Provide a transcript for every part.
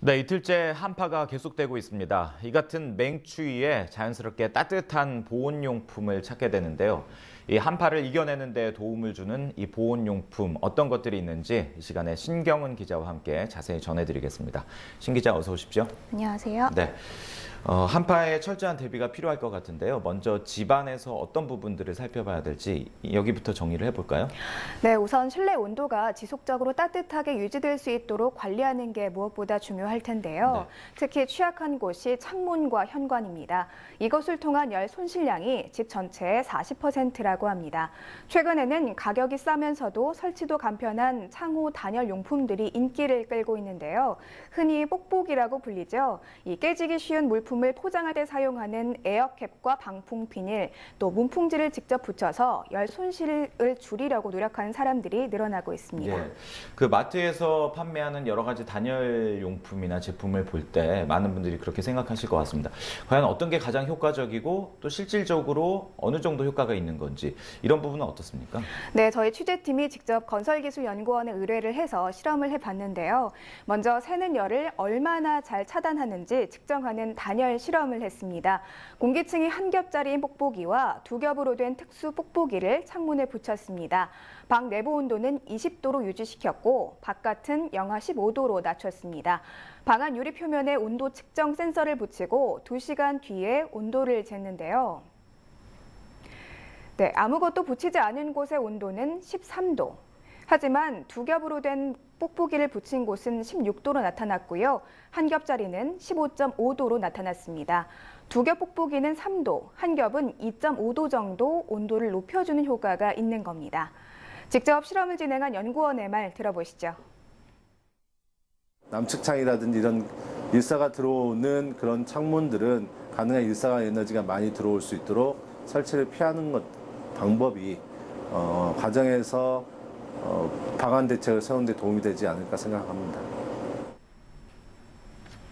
네, 이틀째 한파가 계속되고 있습니다. 이 같은 맹추위에 자연스럽게 따뜻한 보온용품을 찾게 되는데요. 이 한파를 이겨내는 데 도움을 주는 이 보온용품 어떤 것들이 있는지 이 시간에 신경은 기자와 함께 자세히 전해드리겠습니다. 신 기자 어서 오십시오. 안녕하세요. 네. 한파에 철저한 대비가 필요할 것 같은데요. 먼저 집안에서 어떤 부분들을 살펴봐야 될지 여기부터 정리를 해볼까요? 네, 우선 실내 온도가 지속적으로 따뜻하게 유지될 수 있도록 관리하는 게 무엇보다 중요할 텐데요. 네. 특히 취약한 곳이 창문과 현관입니다. 이것을 통한 열 손실량이 집 전체의 40%라고 합니다. 최근에는 가격이 싸면서도 설치도 간편한 창호 단열 용품들이 인기를 끌고 있는데요. 흔히 뽁뽁이라고 불리죠. 이 깨지기 쉬운 물품을 포장할 때 사용하는 에어캡과 방풍 비닐, 또 문풍지를 직접 붙여서 열 손실을 줄이려고 노력하는 사람들이 늘어나고 있습니다. 예, 그 마트에서 판매하는 여러 가지 단열 용품이나 제품을 볼 때 많은 분들이 그렇게 생각하실 것 같습니다. 과연 어떤 게 가장 효과적이고 또 실질적으로 어느 정도 효과가 있는 건지 이런 부분은 어떻습니까? 네, 저희 취재팀이 직접 건설기술연구원에 의뢰를 해서 실험을 해봤는데요. 먼저 새는 열을 얼마나 잘 차단하는지 측정하는 단열 실험을 했습니다. 공기층이 한 겹짜리인 뽁뽁이와 두 겹으로 된 특수 뽁뽁이를 창문에 붙였습니다. 방 내부 온도는 20도로 유지시켰고 바깥은 영하 15도로 낮췄습니다. 방 안 유리 표면에 온도 측정 센서를 붙이고 2시간 뒤에 온도를 쟀는데요. 네, 아무것도 붙이지 않은 곳의 온도는 13도. 하지만 두 겹으로 된 뽁뽁이를 붙인 곳은 16도로 나타났고요. 한 겹짜리는 15.5도로 나타났습니다. 두 겹 뽁뽁이는 3도, 한 겹은 2.5도 정도 온도를 높여주는 효과가 있는 겁니다. 직접 실험을 진행한 연구원의 말 들어보시죠. 남측창이라든지 이런 일사가 들어오는 그런 창문들은 가능한 일사가 에너지가 많이 들어올 수 있도록 설치를 피하는 방법이 과정에서 방안 대책을 세우는 데 도움이 되지 않을까 생각합니다.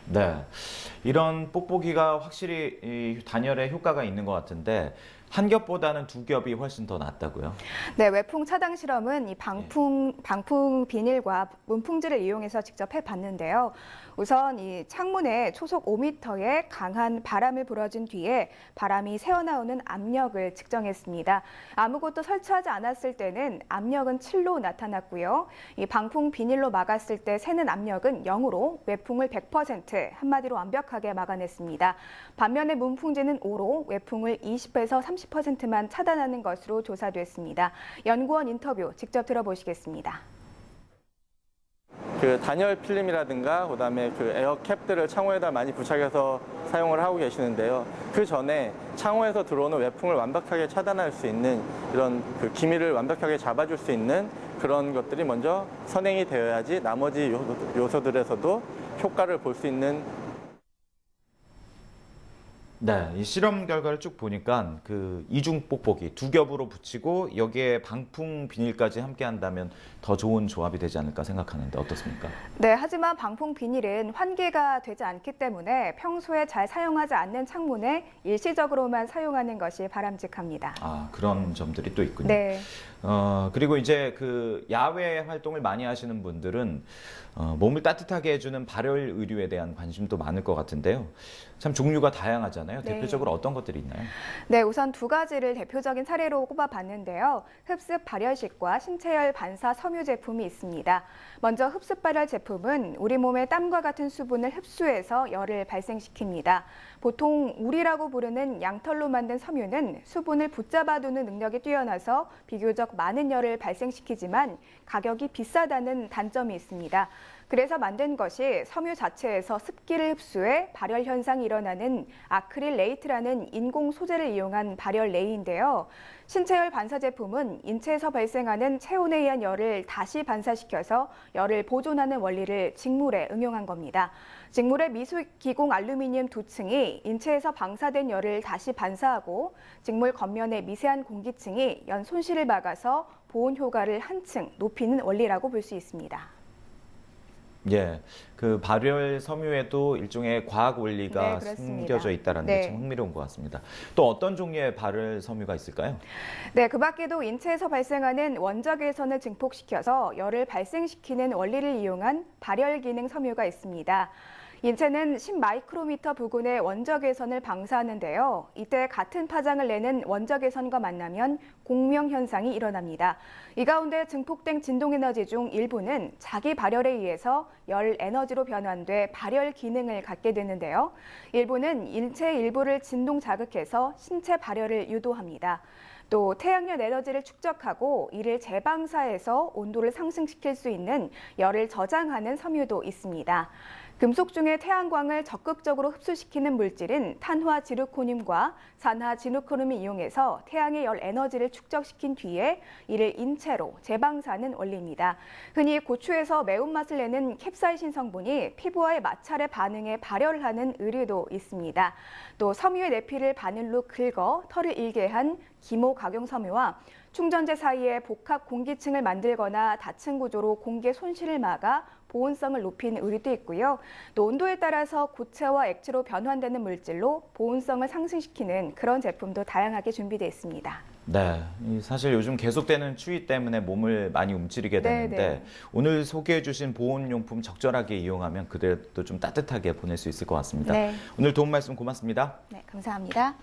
네, 이런 뽁뽁이가 확실히 이 단열에 효과가 있는 것 같은데 한 겹보다는 두 겹이 훨씬 더 낫다고요? 네, 외풍 차단 실험은 이 방풍 비닐과 문풍지를 이용해서 직접 해봤는데요. 우선 이 창문에 초속 5m의 강한 바람을 불어준 뒤에 바람이 새어나오는 압력을 측정했습니다. 아무것도 설치하지 않았을 때는 압력은 7로 나타났고요. 이 방풍 비닐로 막았을 때 새는 압력은 0으로 외풍을 100% 한마디로 완벽하게 막아냈습니다. 반면에 문풍지는 5로 외풍을 20에서 30%만 차단하는 것으로 조사됐습니다. 연구원 인터뷰 직접 들어보시겠습니다. 그 단열 필름이라든가 그다음에 그 에어캡들을 창호에다 많이 부착해서 사용을 하고 계시는데요. 그 전에 창호에서 들어오는 외풍을 완벽하게 차단할 수 있는 이런 그 기미를 완벽하게 잡아줄 수 있는 그런 것들이 먼저 선행이 되어야지 나머지 요소들에서도 효과를 볼 수 있는. 네, 이 실험 결과를 쭉 보니까 그 이중 뽁뽁이 두 겹으로 붙이고 여기에 방풍 비닐까지 함께 한다면 더 좋은 조합이 되지 않을까 생각하는데 어떻습니까? 네, 하지만 방풍 비닐은 환기가 되지 않기 때문에 평소에 잘 사용하지 않는 창문에 일시적으로만 사용하는 것이 바람직합니다. 아, 그런 점들이 또 있군요. 네. 그리고 이제 그 야외 활동을 많이 하시는 분들은 몸을 따뜻하게 해주는 발열 의류에 대한 관심도 많을 것 같은데요. 참 종류가 다양하잖아요. 네. 대표적으로 어떤 것들이 있나요? 네, 우선 두 가지를 대표적인 사례로 꼽아봤는데요. 흡습 발열식과 신체열 반사 섬유 제품이 있습니다. 먼저 흡습 발열 제품은 우리 몸의 땀과 같은 수분을 흡수해서 열을 발생시킵니다. 보통 우리라고 부르는 양털로 만든 섬유는 수분을 붙잡아두는 능력이 뛰어나서 비교적 많은 열을 발생시키지만 가격이 비싸다는 단점이 있습니다. 그래서 만든 것이 섬유 자체에서 습기를 흡수해 발열 현상이 일어나는 아크릴 레이트라는 인공 소재를 이용한 발열 레이인데요. 신체열 반사 제품은 인체에서 발생하는 체온에 의한 열을 다시 반사시켜서 열을 보존하는 원리를 직물에 응용한 겁니다. 직물의 미수 기공 알루미늄 두 층이 인체에서 방사된 열을 다시 반사하고 직물 겉면의 미세한 공기층이 연 손실을 막아서 보온 효과를 한층 높이는 원리라고 볼 수 있습니다. 예, 그 발열 섬유에도 일종의 과학 네, 원리가 그렇습니다. 숨겨져 있다는 네. 게 참 흥미로운 것 같습니다. 또 어떤 종류의 발열 섬유가 있을까요? 네, 그 밖에도 인체에서 발생하는 원자 개선을 증폭시켜서 열을 발생시키는 원리를 이용한 발열 기능 섬유가 있습니다. 인체는 10마이크로미터 부근의 원자 개선을 방사하는데요. 이때 같은 파장을 내는 원자 개선과 만나면 공명 현상이 일어납니다. 이 가운데 증폭된 진동 에너지 중 일부는 자기 발열에 의해서 열 에너지로 변환돼 발열 기능을 갖게 되는데요. 일부는 인체 일부를 진동 자극해서 신체 발열을 유도합니다. 또 태양열 에너지를 축적하고 이를 재방사해서 온도를 상승시킬 수 있는 열을 저장하는 섬유도 있습니다. 금속 중에 태양광을 적극적으로 흡수시키는 물질인 탄화지르코늄과 산화지르코늄을 이용해서 태양의 열 에너지를 축적시킨 뒤에 이를 인체로 재방사하는 원리입니다. 흔히 고추에서 매운맛을 내는 캡사이신 성분이 피부와의 마찰에 반응해 발열하는 의뢰도 있습니다. 또 섬유의 내피를 바늘로 긁어 털을 일게 한 기모각용 섬유와 충전재 사이에 복합 공기층을 만들거나 닫힌 구조로 공기의 손실을 막아 보온성을 높이는 의뢰도 있고요. 또 온도에 따라서 고체와 액체로 변환되는 물질로 보온성을 상승시키는 그런 제품도 다양하게 준비되어 있습니다. 네, 사실 요즘 계속되는 추위 때문에 몸을 많이 움츠리게 되는데 네. 오늘 소개해 주신 보온용품 적절하게 이용하면 그대도 좀 따뜻하게 보낼 수 있을 것 같습니다. 네. 오늘 도움 말씀 고맙습니다. 네, 감사합니다.